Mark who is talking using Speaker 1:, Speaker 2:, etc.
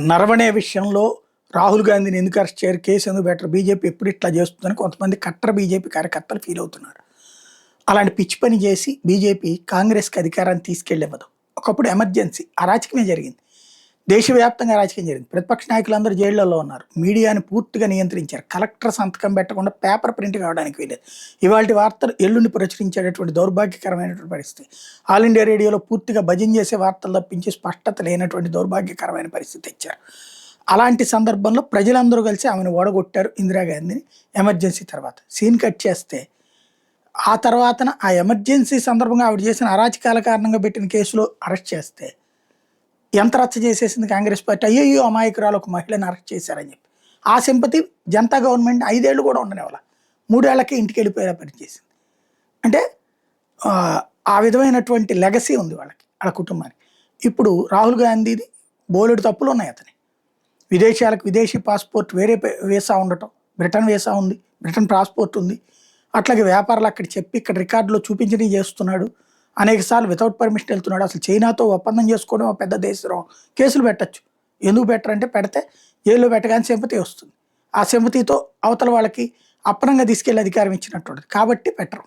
Speaker 1: నరవణే విషయంలో రాహుల్ గాంధీని ఎందుకు అరెస్ట్ చేయరు, కేసు ఎందుకు బెటర్, బీజేపీ ఎప్పుడు ఇట్లా చేస్తుందని కొంతమంది కట్టర్ బీజేపీ కార్యకర్తలు ఫీల్ అవుతున్నారు. అలాంటి పిచ్చి పని చేసి బీజేపీ కాంగ్రెస్కి అధికారాన్ని తీసుకెళ్ళివ్వదు. ఒకప్పుడు ఎమర్జెన్సీ అరాచకమే జరిగింది, దేశవ్యాప్తంగా రాజకీయం జరిగింది. ప్రతిపక్ష నాయకులందరూ జైళ్లలో ఉన్నారు, మీడియాని పూర్తిగా నియంత్రించారు, కలెక్టర్ సంతకం పెట్టకుండా పేపర్ ప్రింట్ కావడానికి వెళ్ళేది. ఇవాళ వార్తలు ఎల్లుండి ప్రచురించేటటువంటి దౌర్భాగ్యకరమైనటువంటి పరిస్థితి. ఆల్ ఇండియా రేడియోలో పూర్తిగా భజన చేసే వార్తలు తప్పించి స్పష్టత లేనటువంటి దౌర్భాగ్యకరమైన పరిస్థితి ఇచ్చారు. అలాంటి సందర్భంలో ప్రజలందరూ కలిసి ఆమెను ఓడగొట్టారు ఇందిరాగాంధీని. ఎమర్జెన్సీ తర్వాత సీన్ కట్ చేస్తే ఆ తర్వాతన ఆ ఎమర్జెన్సీ సందర్భంగా ఆవిడ చేసిన అరాచకాల కారణంగా పెట్టిన కేసులో అరెస్ట్ చేస్తే ఎంత రచ్చ చేసేసింది కాంగ్రెస్ పార్టీ. అయ్యో అమాయకురాలు ఒక మహిళను అరెస్ట్ చేశారని చెప్పి ఆ సింపతి జనతా గవర్నమెంట్ 5 ఏళ్ళు కూడా ఉండనివ్వాల, 3 ఏళ్లకే ఇంటికి వెళ్ళిపోయేలా పనిచేసింది. అంటే ఆ విధమైనటువంటి లెగసీ ఉంది వాళ్ళకి, వాళ్ళ కుటుంబానికి. ఇప్పుడు రాహుల్ గాంధీది బోలెడు తప్పులు ఉన్నాయి. అతని విదేశాలకు విదేశీ పాస్పోర్ట్, వేరే వీసా ఉండటం, బ్రిటన్ వీసా ఉంది, బ్రిటన్ పాస్పోర్ట్ ఉంది. అట్లాగే వ్యాపారాలు అక్కడ చెప్పి ఇక్కడ రికార్డులో చూపించడం చేస్తున్నాడు. అనేక సార్లు వితౌట్ పర్మిషన్ వెళ్తున్నాడు. అసలు చైనాతో ఒప్పందం చేసుకోవడం పెద్ద దేశం, కేసులు పెట్టచ్చు. ఎందుకు పెట్టరంటే పెడితే జైల్లో పెట్టగానే సింపతి వస్తుంది. ఆ సింపతితో అవతల వాళ్ళకి అప్పనంగా తీసుకెళ్లే అధికారం ఇచ్చినట్టు కాబట్టి పెట్టరు.